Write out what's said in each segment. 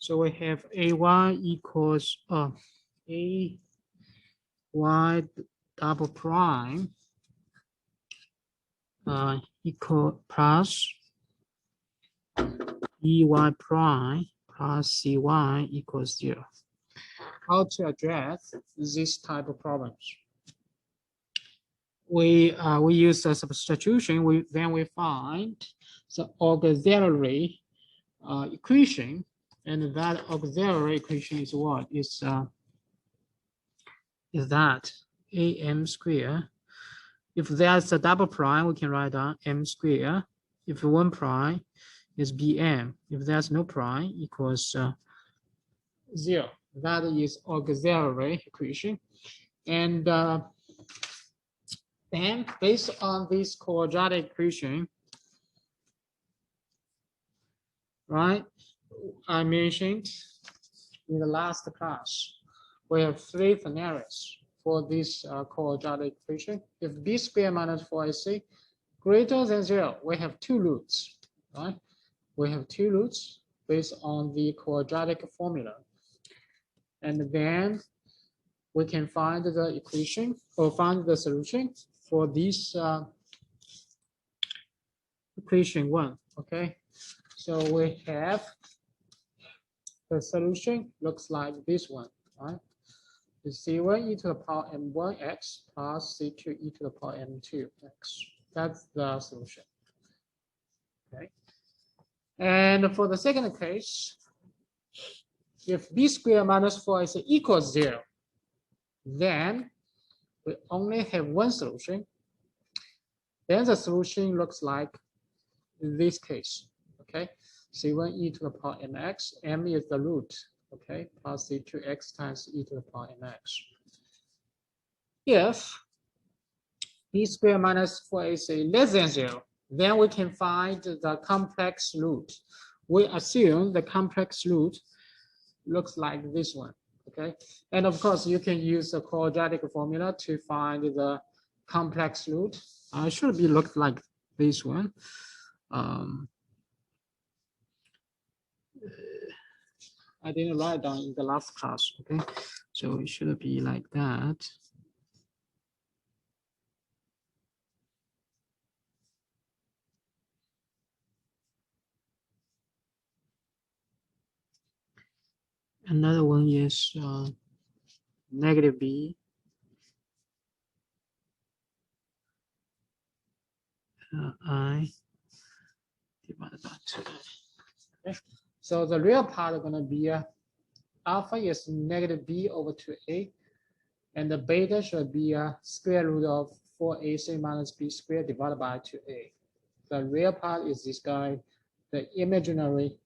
So we have AY equals AY double prime equal plus EY prime plus CY equals 0. How to address this type of problems? We use the substitution. Then we find the auxiliary equation, and that auxiliary equation is what? Is that AM square. If there's a double prime, we can write down M square. If one prime is BM. If there's no prime, equals 0. That is auxiliary equation. And then based on this quadratic equation, right, I mentioned in the last class, we have 3 scenarios for this quadratic equation. If b squared minus 4ac greater than 0, we have 2 roots, right? We have 2 roots based on the quadratic formula. And then we can find the equation or find the solution for this equation 1, okay? So we have the solution looks like this one, right? Is C1 e to the power m1x plus C2 e to the power m2x. That's the solution, okay? And for the second case, if b squared minus 4ac equals 0, then we only have one solution. Then the solution looks like this case, okay? C1 e to the power mx, m is the root, okay, plus C2x times e to the power mx. If b squared minus 4ac less than 0, then we can find the complex root. We assume the complex root looks like this one, okay? And of course, you can use the quadratic formula to find the complex root. It should be looked like this one. I didn't write down in the last class, okay? So it should be like that. Another one is negative b I divided by 2. Okay. So the real part is going to be alpha is negative b over 2a, and the beta should be a square root of 4ac minus b squared divided by 2a. The real part is this guy. The imaginary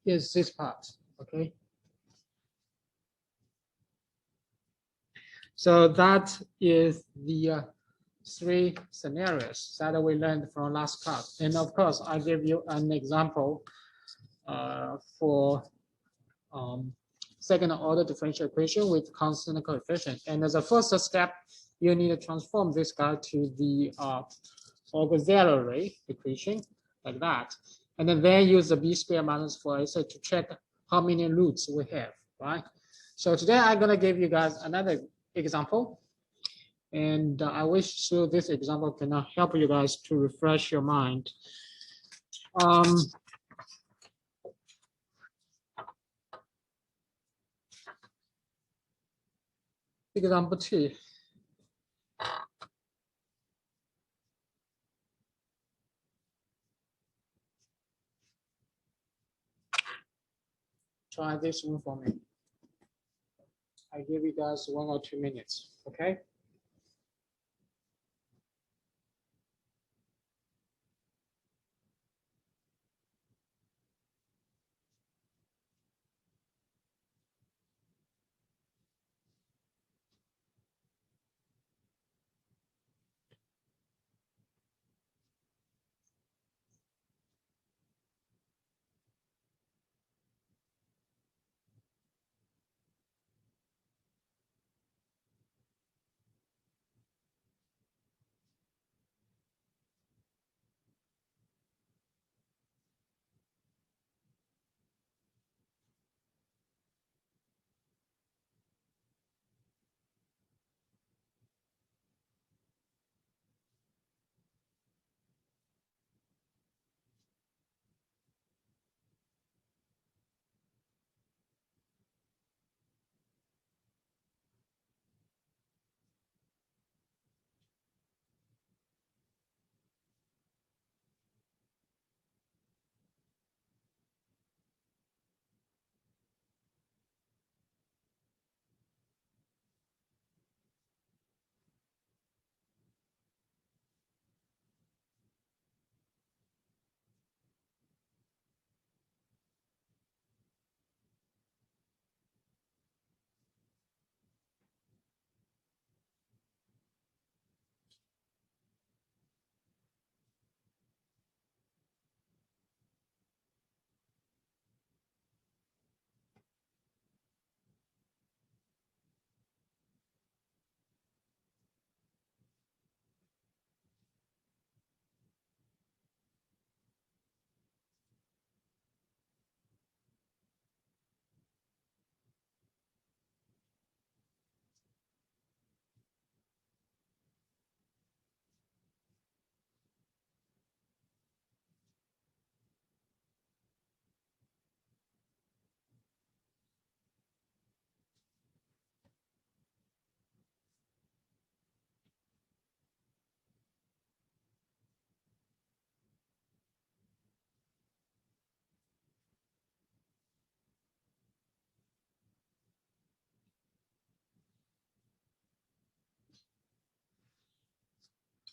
is this part, okay? So that is the 3 scenarios that we learned from last class. And of course, I give you an example for second order differential equation with constant coefficient. And as a first step, you need to transform this guy to the auxiliary equation like that. And then use the b squared minus 4ac to check how many roots we have, right? So today I'm gonna give you guys another example. And I wish so this example can help you guys to refresh your mind. Example 2. Try this one for me. I give you guys 1 or 2 minutes, okay?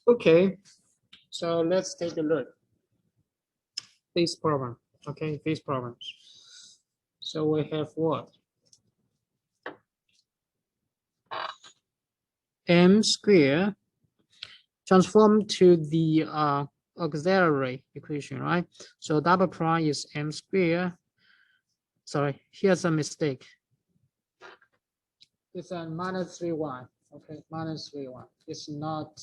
Okay, so let's take a look. This problem, okay, these problems. So we have what? M squared transform to the auxiliary equation, right? So double prime is M squared. Sorry, here's a mistake. It's a minus 3y, okay, minus 3y. It's not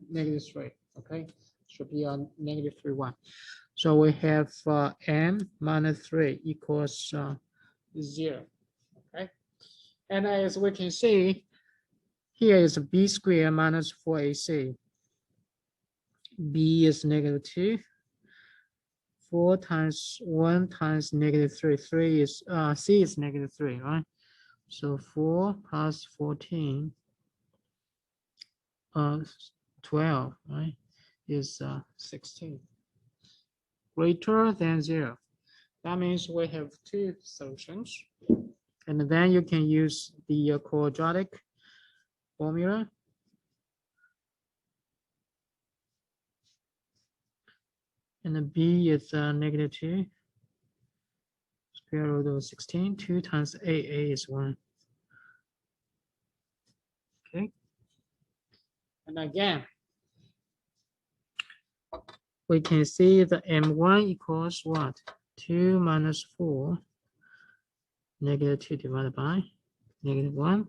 negative 3, okay? Should be a negative 3y. So we have m minus 3 equals 0, okay? And as we can see, here is b squared minus 4ac. b is negative 2. 4 times 1 times negative 3. 3 is, c is negative 3, right? So 4 plus 14, 12, right, is 16. Greater than 0. That means we have two solutions. And then you can use the quadratic formula. And the b is negative 2. Square root of 16. 2 times a is 1. Okay. And again, we can see the m1 equals what? 2 minus 4. Negative 2 divided by negative 1.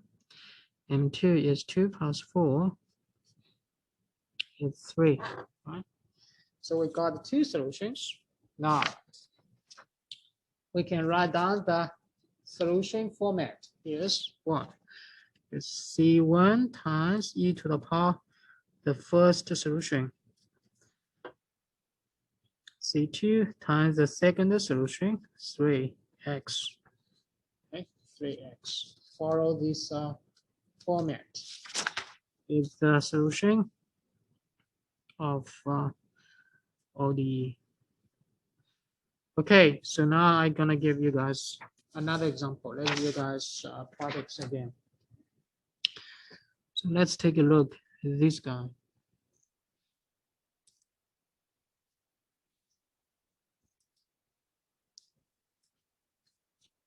M2 is 2 plus 4 is 3. Right? So we got two solutions. Now, we can write down the solution format. Is what? It's C1 times e to the power the first solution. C2 times the second solution, 3x. Okay, 3x. Follow this format. Is the solution of all the. Okay, so now I'm gonna give you guys another example. Let's give you guys products again. So let's take a look at this guy.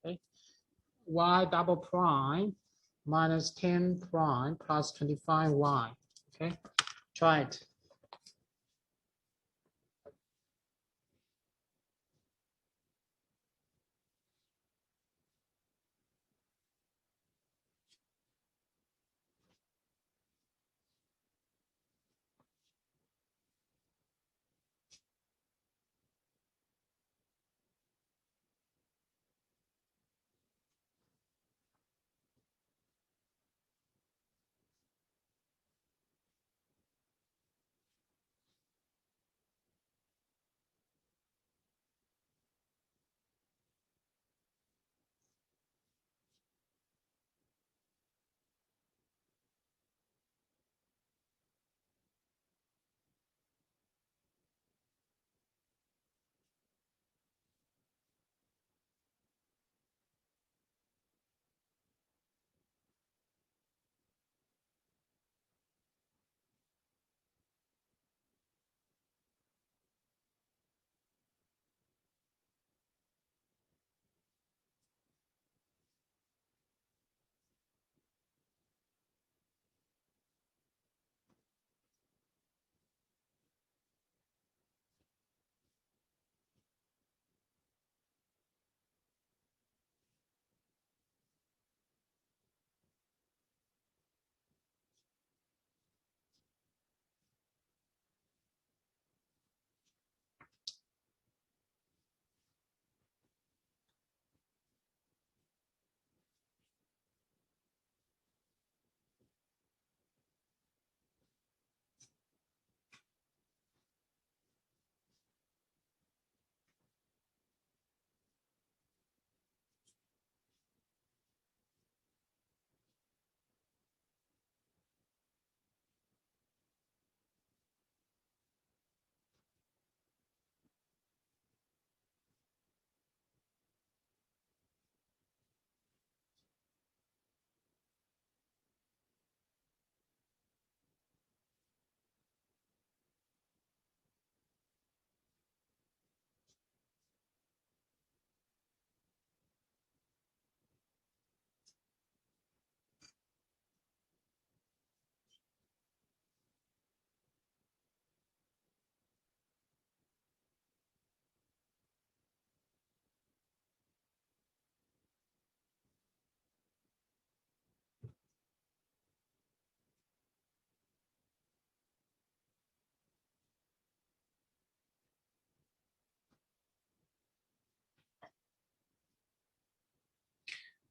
Okay, y double prime minus 10 prime plus 25y. Okay, try it.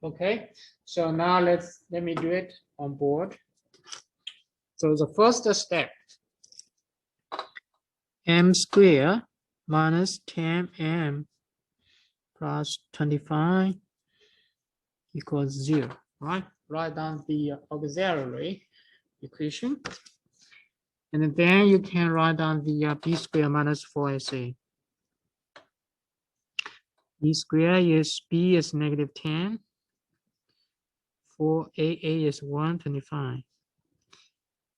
Okay, so now let me do it on board. So the first step, m squared minus 10m plus 25 equals 0, right? Write down the auxiliary equation. And then you can write down the b squared minus 4ac. B squared is b is negative 10. 4AA is 125.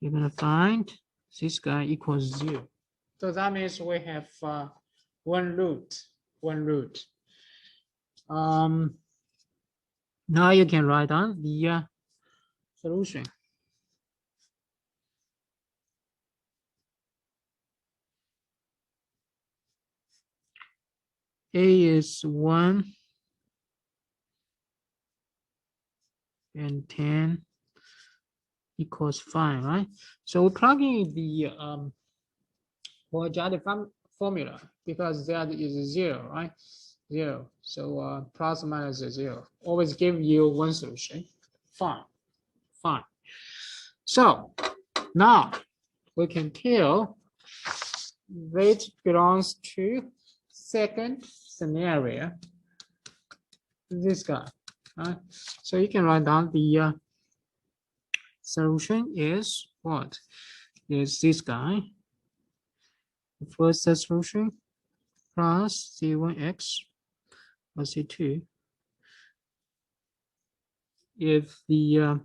You're going to find this guy equals 0. So that means we have one root. Now you can write down the solution. A is 1 and 10 equals 5, right? So we're plugging the quadratic formula because that is 0, right? 0. So plus or minus is 0. Always give you one solution. Fine. So now we can tell which belongs to second scenario. This guy. Right? So you can write down the solution is what? Is this guy. The first solution plus C1x plus C2. If the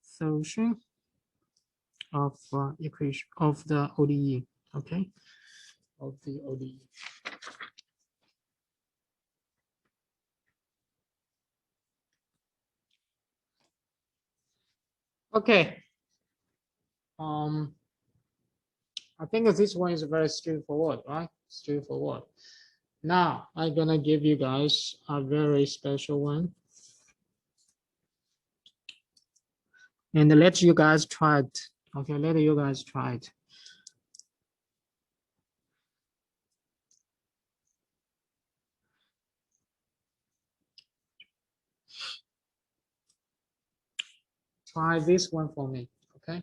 solution of equation of the ODE, okay, of the ODE. Okay. I think this one is very straightforward, right? Straightforward. Now I'm gonna give you guys a very special one, and let you guys try it. Okay, let you guys try it. Try this one for me, okay?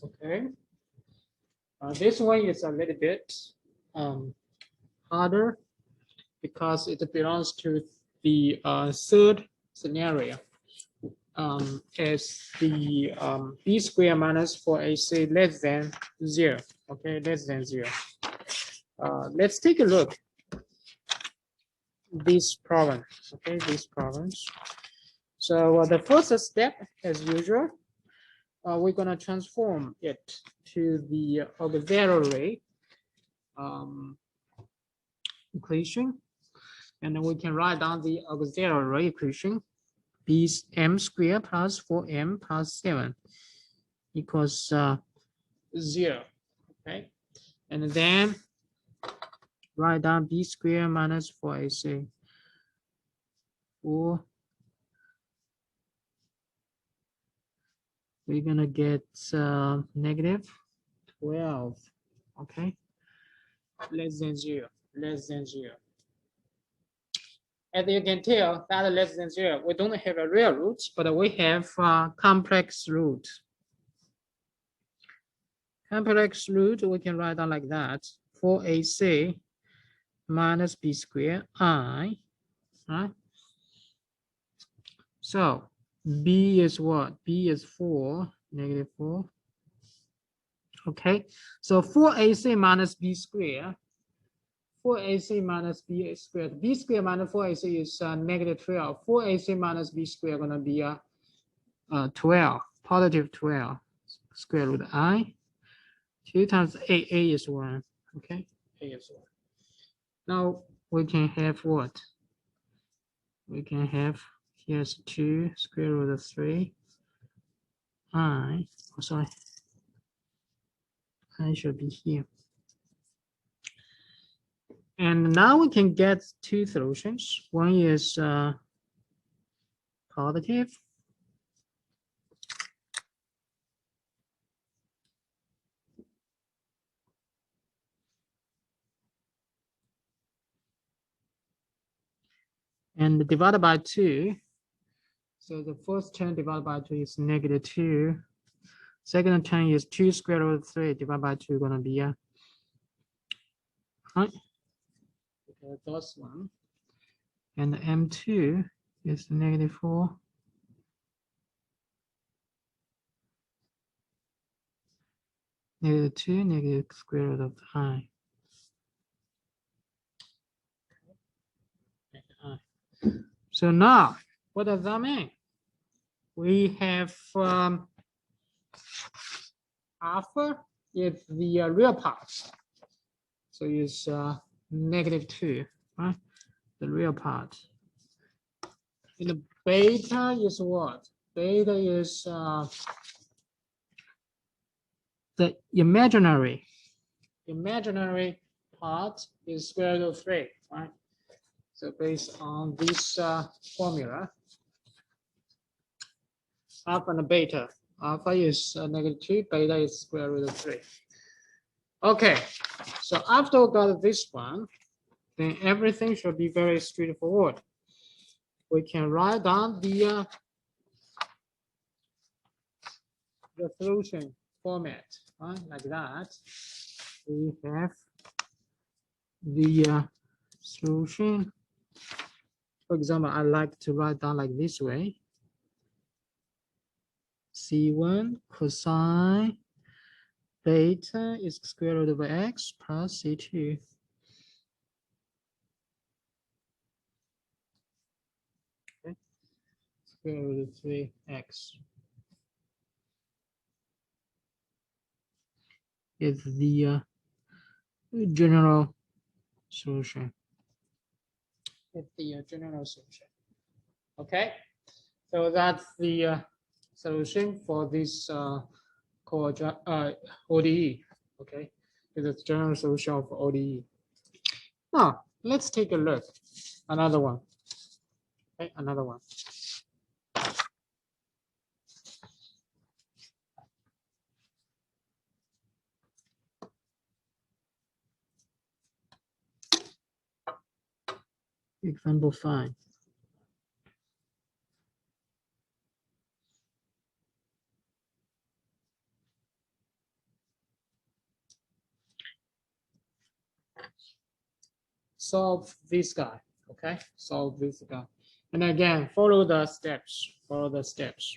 Okay. This one is a little bit harder because it belongs to the third scenario. As the b squared minus 4ac less than 0. okay, less than 0. Let's take a look this problem, okay, these problems. So the first step, as usual, we're gonna transform it to the auxiliary equation, and then we can write down the auxiliary equation: b m squared plus 4m plus 7 equals 0. Okay, and then write down b squared minus 4ac 4. We're gonna get negative 12. Okay, less than 0, less than 0. As you can tell, that less than 0, we don't have a real root, but we have a complex root. Complex root, we can write down like that: 4ac minus b squared I, right? So b is what? B is 4, negative 4. Okay, so 4ac minus b squared, 4ac minus b squared. B squared minus 4ac is negative 12. 4ac minus b squared gonna be 12, positive 12. Square root I. 2 times a is 1. Okay, a is 1. Now we can have what? We can have, here's 2 square root of 3. I, oh sorry, I should be here. And now we can get two solutions. One is positive. And divided by 2. So the first term divided by 2 is negative 2. Second term is 2 square root of 3 divided by 2 gonna be right. Okay, that's one. And m2 is negative 4. Negative 2, negative square root of I. So now, what does that mean? We have alpha is the real part. So it's negative 2, right? The real part. And the beta is what? Beta is the imaginary part is square root of 3, right? So based on this formula, alpha and beta. Alpha is negative 2, beta is square root of 3. Okay, so after we got this one, then everything should be very straightforward. We can write down the solution format, right? Like that. We have the solution. For example, I like to write down like this way: C1 cosine beta is square root of x plus C2. Okay. Square root of 3x is the general solution. It's the general solution. Okay, so that's the solution for this ODE. Okay, it's the general solution of ODE. Now let's take a look. Another one. Okay, another one. Example 5. Solve this guy, okay? Solve this guy. And again, follow the steps, follow the steps.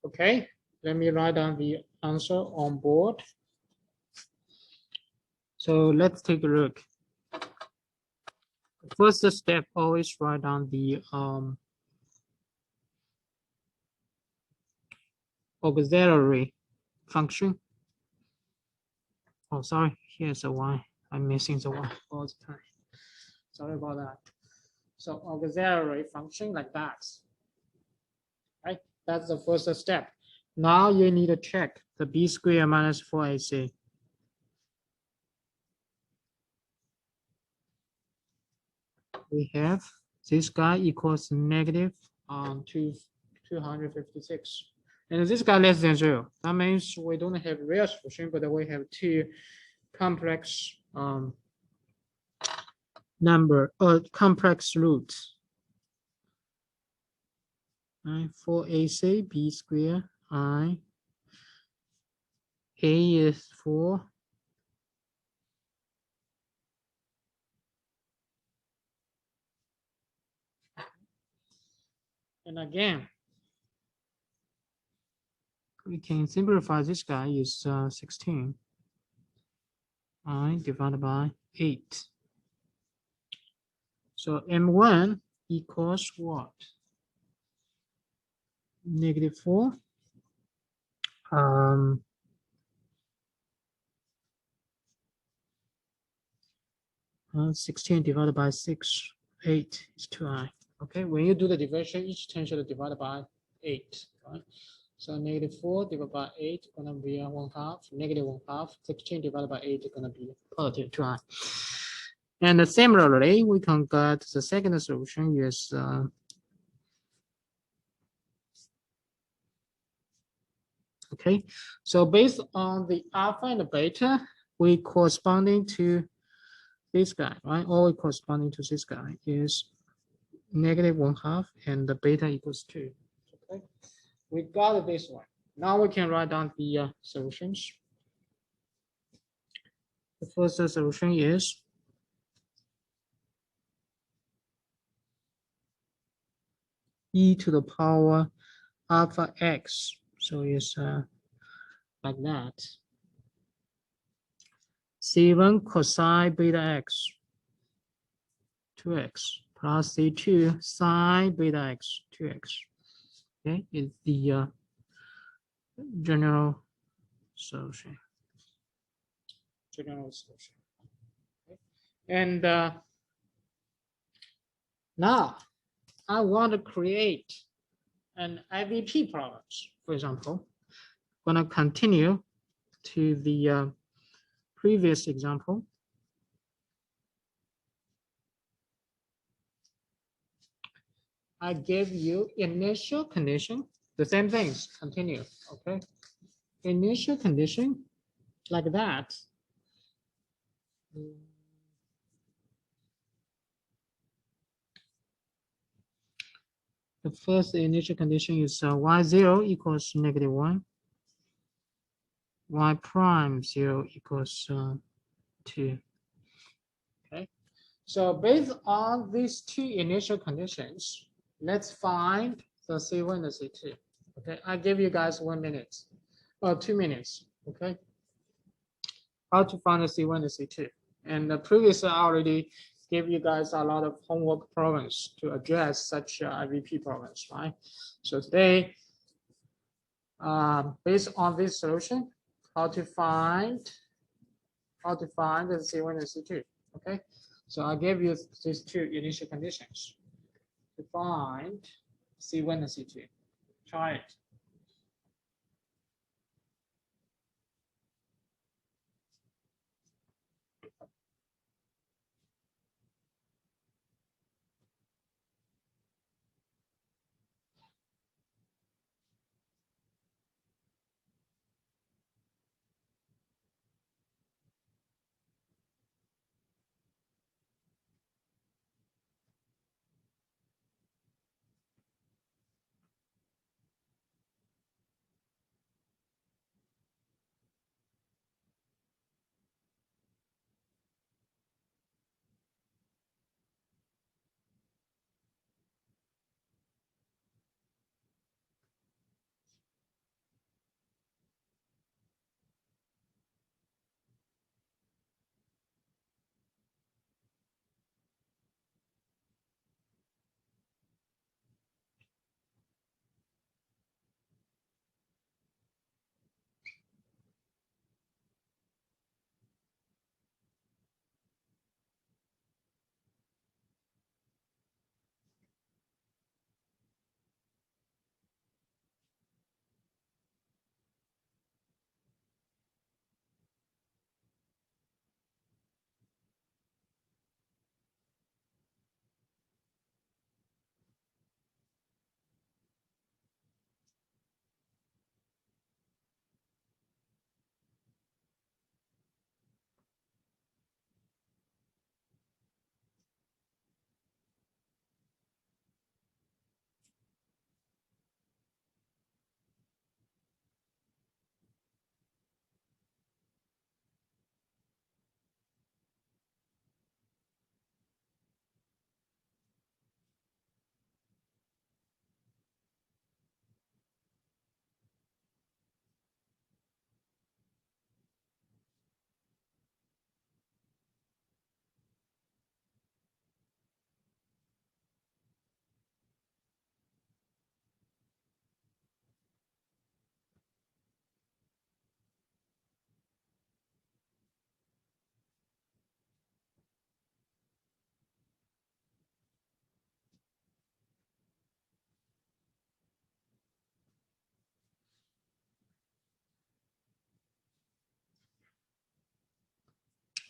Okay, let me write down the answer on board. So let's take a look. First step, always write down the auxiliary function. Oh, sorry, here's a y. I'm missing the y all the time. Sorry about that. So auxiliary function like that. Right? That's the first step. Now you need to check the b squared minus 4ac. We have this guy equals negative 256. And this guy less than 0. That means we don't have real solution, but we have two complex complex roots. Right? 4ac b squared I. A is 4. And again, we can simplify this guy is 16. I divided by 8. So M1 equals what? Negative 4. 16 divided by 6, 8 is 2i. Okay, when you do the division, each term should divide by 8. Right? So negative 4 divided by 8 is going to be 1/2. Negative 1/2. 16 divided by 8 is going to be positive 2i. And similarly, we can get the second solution is okay. So based on the alpha and the beta, we corresponding to this guy, right? All corresponding to this guy is negative 1/2 and the beta equals 2. Okay, we got this one. Now we can write down the solutions. The first solution is e to the power alpha x. So it's like that. C1 cosine beta x, 2x, plus C2 sine beta x, 2x. Okay, is the general solution. Okay. And now I want to create an IVP problem. For example, I'm going to continue to the previous example. I give you initial condition, the same things, continue, okay? Initial condition like that. The first initial condition is y0 equals -1, y prime 0 equals 2. Okay, so based on these two initial conditions, let's find the C1 and the C2. Okay, I give you guys 1 minute or 2 minutes. Okay, how to find the C1 and the C2. And previously, I already gave you guys a lot of homework problems to address such IVP problems, right? So today, based on this solution, how to find the C1 and C2. Okay, so I gave you these two initial conditions to find C1 and C2. Try it.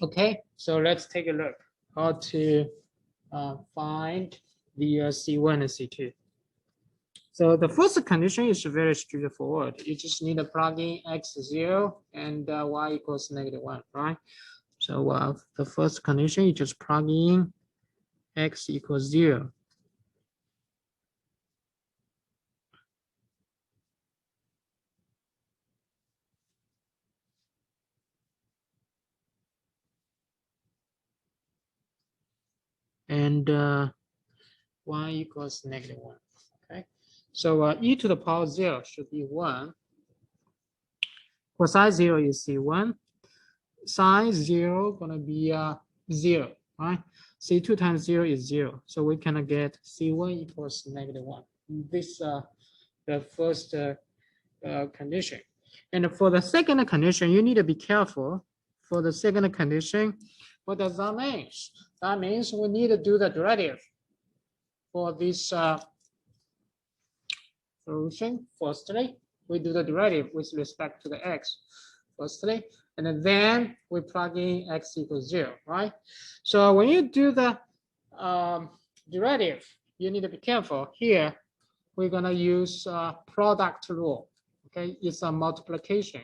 Okay, so let's take a look how to find the C1 and C2. So the first condition is very straightforward. You just need to plug in x0 and y equals -1, right? So the first condition, you just plug in x equals 0. And y equals -1. Okay, so e to the power 0 should be 1. Cosine 0 is C1. Sine 0 gonna be 0, right? C2 times 0 is 0. So we can get C1 equals -1. This the first condition. And for the second condition, you need to be careful. For the second condition, What does that mean? That means we need to do the derivative for this solution. Firstly, we do the derivative with respect to the x. Firstly, and then we plug in x equals 0, right? So when you do the derivative, you need to be careful. Here, we're gonna use product rule. Okay, it's a multiplication.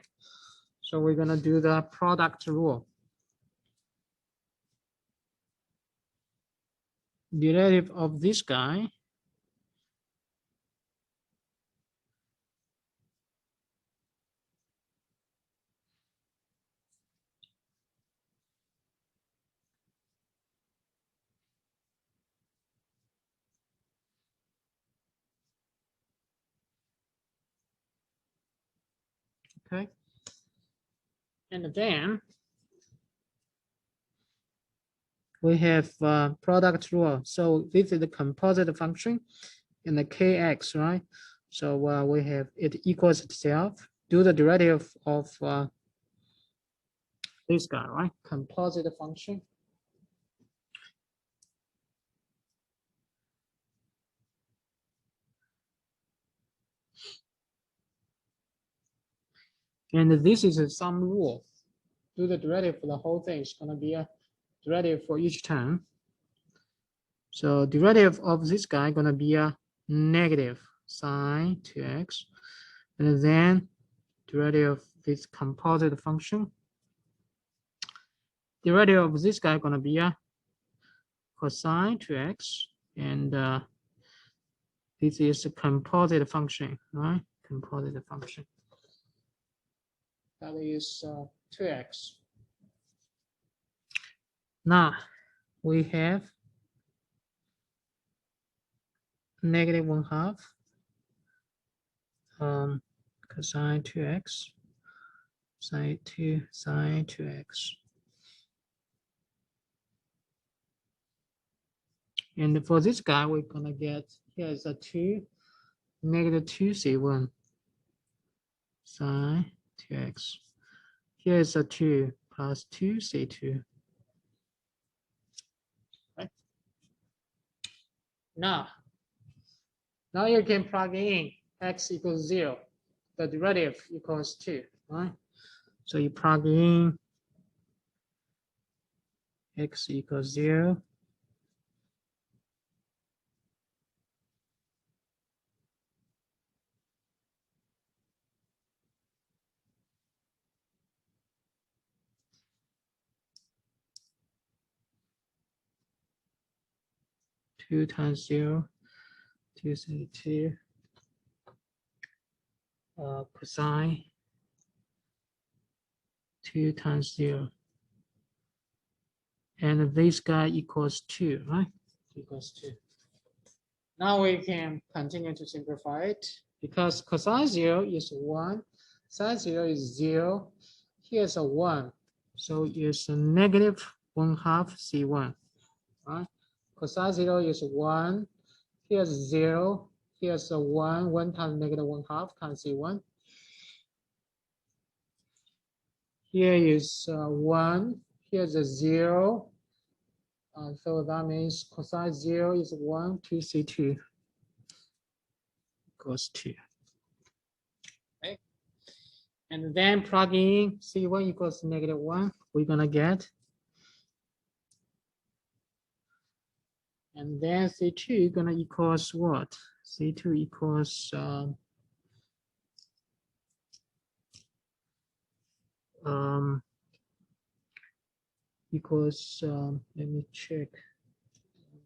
So we're gonna do the product rule. Derivative of this guy okay, and then we have product rule. So this is the composite function in the kx, right? So we have it equals itself. Do the derivative of this guy, right? Composite function. And this is a sum rule. Do the derivative for the whole thing. It's going to be a derivative for each term. So derivative of this guy going to be a negative sine 2x. And then derivative of this composite function. Derivative of this guy going to be a cosine 2x. And this is a composite function, right? Composite function. That is 2x. Now we have negative 1/2 cosine 2x sine 2x. And for this guy, we're gonna get here is a 2 negative 2c1 sine 2x. Here is a 2 plus 2c2. Right. Now you can plug in x equals 0. The derivative equals 2, right? So you plug in x equals 0. Two times 0, 2c2 cosine 2 times 0. And this guy equals 2, right? Equals 2. Now we can continue to simplify it because cosine 0 is 1, sine 0 is 0. Here's a 1. So it's a negative 1/2 c1, right? Cosine 0 is 1. Here's 0. Here's a 1. 1 times negative 1/2 times c1. Here is 1. Here's a 0. So that means cosine 0 is 1, 2c2 equals 2. Okay. And then plug in c1 equals negative 1. We're going to get. And then c2 going to equals what? c2 equals equals let me check,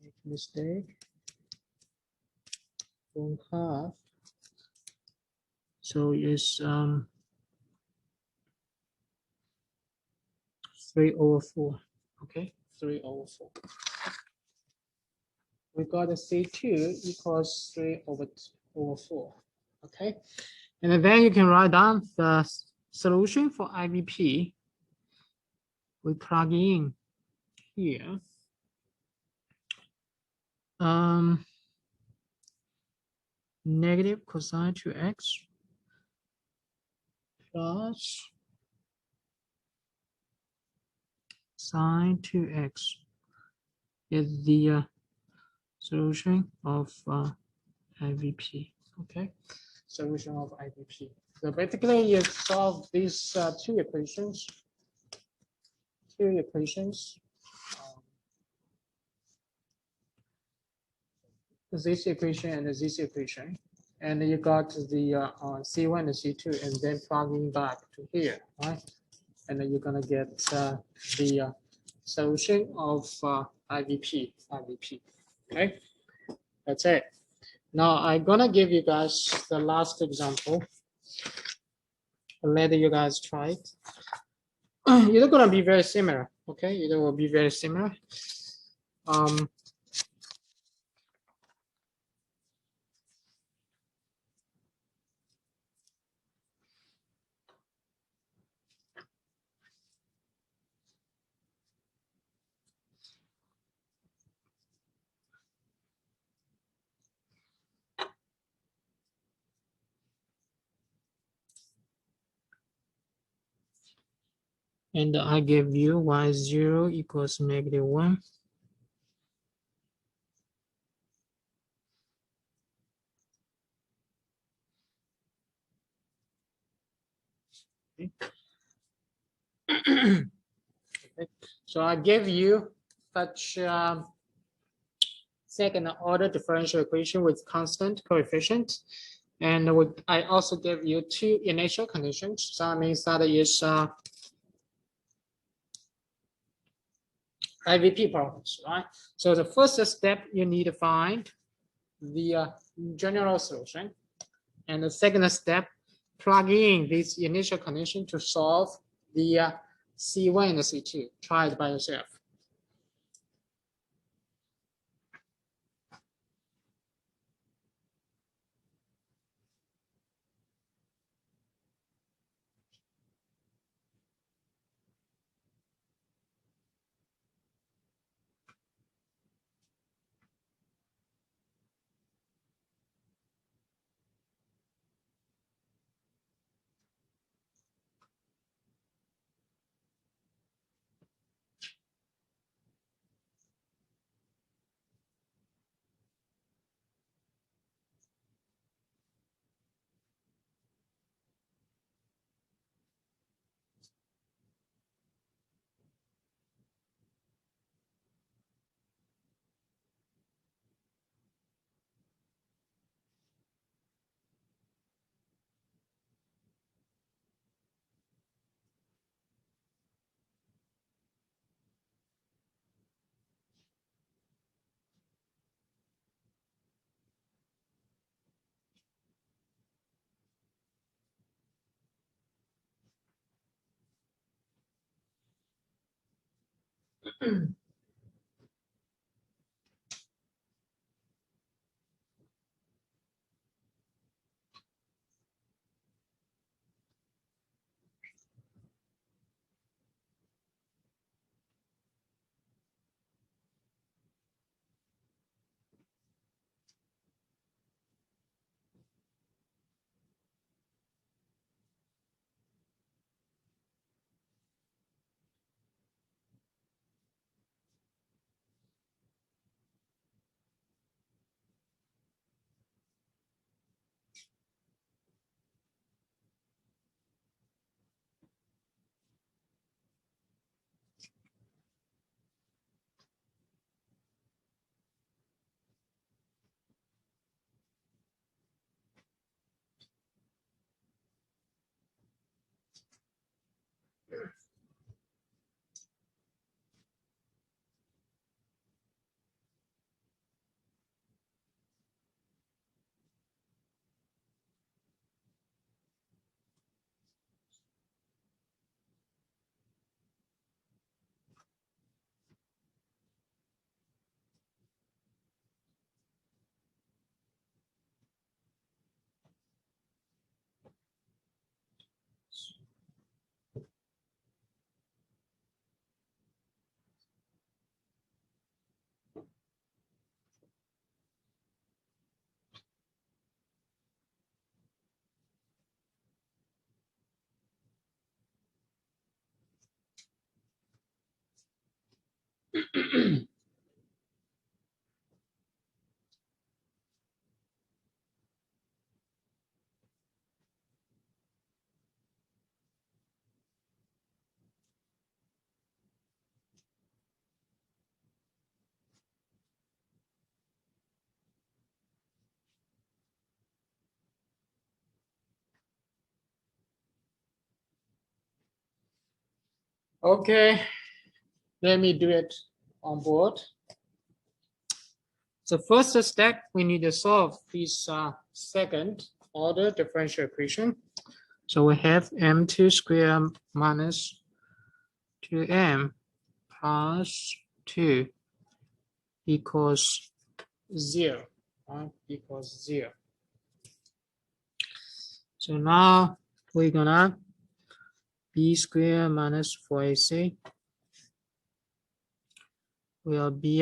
make a mistake, 1/2. So it's 3/4. Okay, 3/4. We got a c2 equals 3/4. Okay, and then you can write down the solution for IVP. We plug in here. Negative cosine 2x plus sine 2x is the solution of IVP. Okay, solution of IVP. So basically, you solve these two equations. This equation and this equation, and you got the C1 and C2, and then plugging back to here, right? And then you're gonna get the solution of IVP. Okay, that's it. Now I'm gonna give you guys the last example. Let you guys try it. It's gonna be very similar. Okay, it will be very similar. And I give you y0 equals -1. Okay. So I give you such second order differential equation with constant coefficient. And I also give you two initial conditions. So that means that is IVP problems, right? So the first step, you need to find the general solution. And the second step, plug in this initial condition to solve the C1 and the C2. Try it by yourself. Okay, let me do it on board. So first step, we need to solve this second order differential equation. So we have m2 squared minus 2m plus 2 equals 0, equals 0. So now we're gonna b squared minus 4ac will be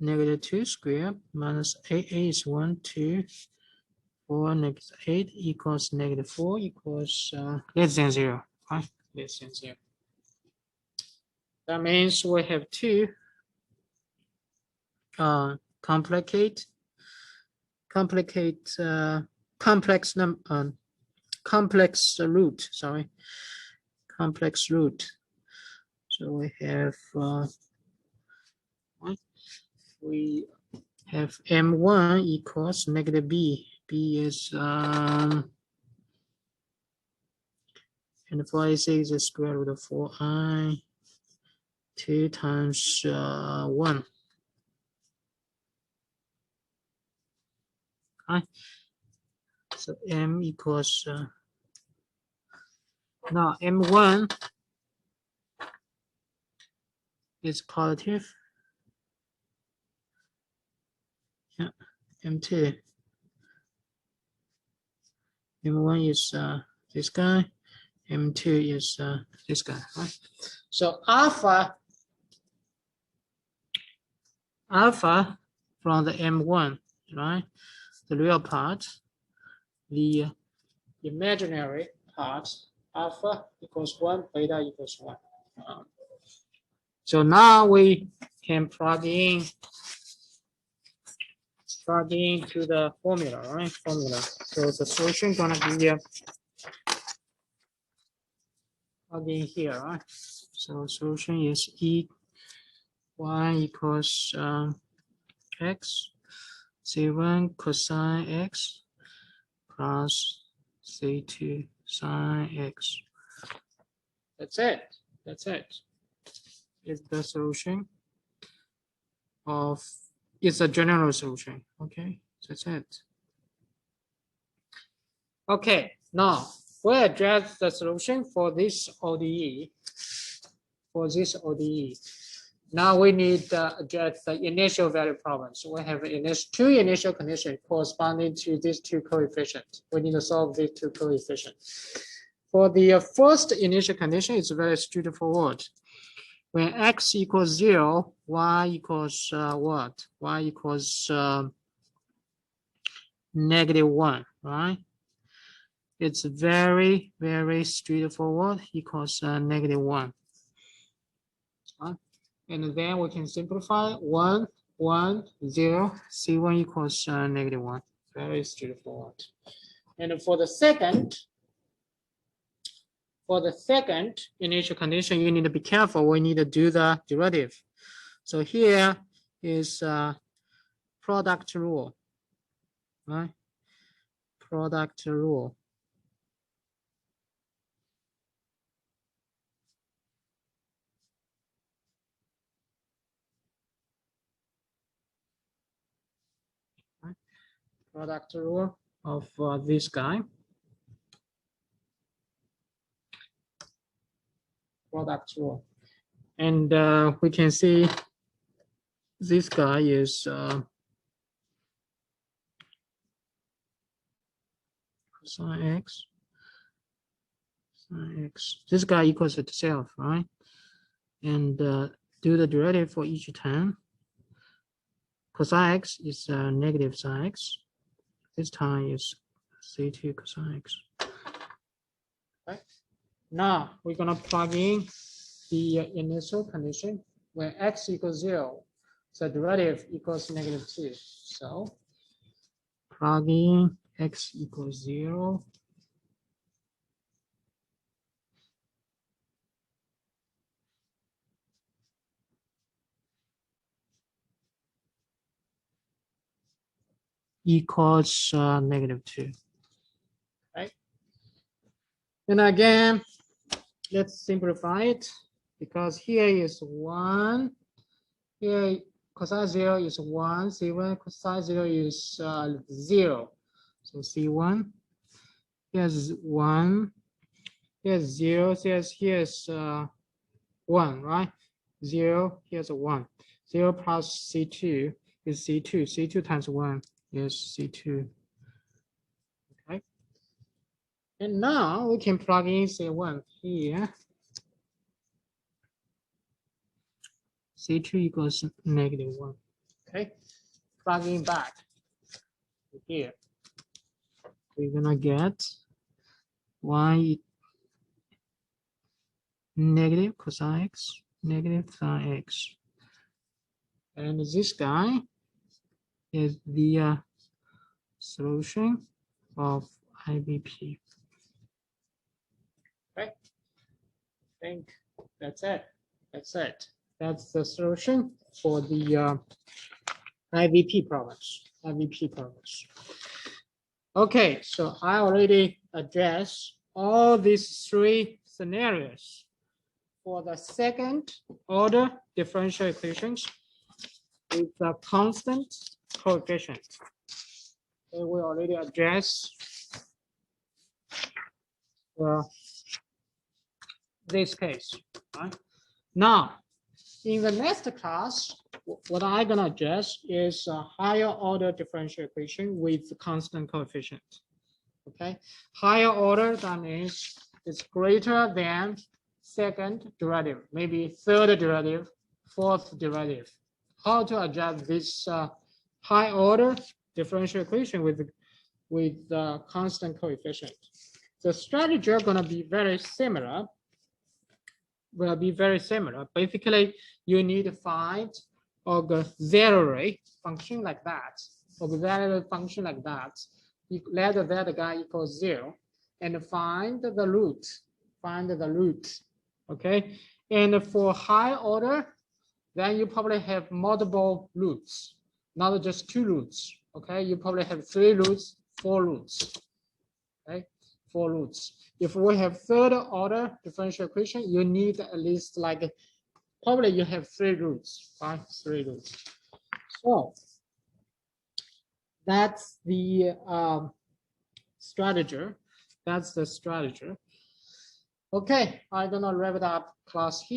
negative 2 squared minus 8a is 1, 2, 4, negative 8 equals negative 4 equals less than 0, right? Less than 0. That means we have two complex root, sorry, complex root. So we have we have m1 equals negative b. B is and 4ac is the square root of 4i 2 times 1. Right. So m equals now m1 is positive. Yeah, m2. m1 is this guy. m2 is this guy. Right? So alpha from the m1, right? The real part, the imaginary part, alpha equals 1, beta equals 1. So now we can plug in to the formula, right? Formula. So the solution gonna be plug in here, right? So solution is y equals x c1 cosine x plus c2 sine x. That's it. That's it. It's the solution of, it's a general solution. Okay, that's it. Okay, now we address the solution for this ODE. Now we need to address the initial value problem. So we have two initial conditions corresponding to these two coefficients. We need to solve these two coefficients. For the first initial condition, it's very straightforward. When x equals 0, y equals what? Y equals negative 1, right? It's very, very straightforward, equals negative 1. And then we can simplify 1, 1, 0, C1 equals negative 1. Very straightforward. And for the second initial condition, you need to be careful. We need to do the derivative. So here is product rule, right? Product rule. Product rule of this guy. Product rule. And we can see this guy is cosine x. Sine x. This guy equals itself, right? And do the derivative for each term. Cosine x is negative sine x. This time is c2 cosine x. Right. Now we're gonna plug in the initial condition when x equals 0, the derivative equals -2. So plug in x equals 0. Equals -2. Right? And again, let's simplify it because here is 1. Here cosine 0 is 1. C1 cosine 0 is 0. So C1, here's 1. Here's 0. Here's 1, right? 0, here's a 1. 0 plus C2 is C2. C2 times 1 is C2. Okay. And now we can plug in C1 here. C2 equals -1. Okay. Plugging back here. We're gonna get y negative cosine x, negative sine x. And this guy is the solution of IVP. Okay, I think that's it. That's it. That's the solution for the IVP problems. IVP problems. Okay, so I already addressed all these 3 scenarios for the second order differential equations with a constant coefficient. And we already addressed this case. Right? Now, in the next class, what I'm gonna address is a higher order differential equation with constant coefficient. Okay, higher order, that means it's greater than second derivative, maybe third derivative, fourth derivative. How to adjust this high order differential equation with the constant coefficient? The strategy are gonna be very similar. Will be very similar. Basically, you need to find auxiliary function like that. Auxiliary function like that. You let that guy equals 0 and find the root. Find the root. Okay. And for high order, then you probably have multiple roots, not just 2 roots. Okay. You probably have 3 roots, 4 roots. Okay. 4 roots. If we have third order differential equation, you need at least like, probably you have 3 roots, right? 3 roots. So that's the strategy. That's the strategy. Okay, I'm gonna wrap it up class here.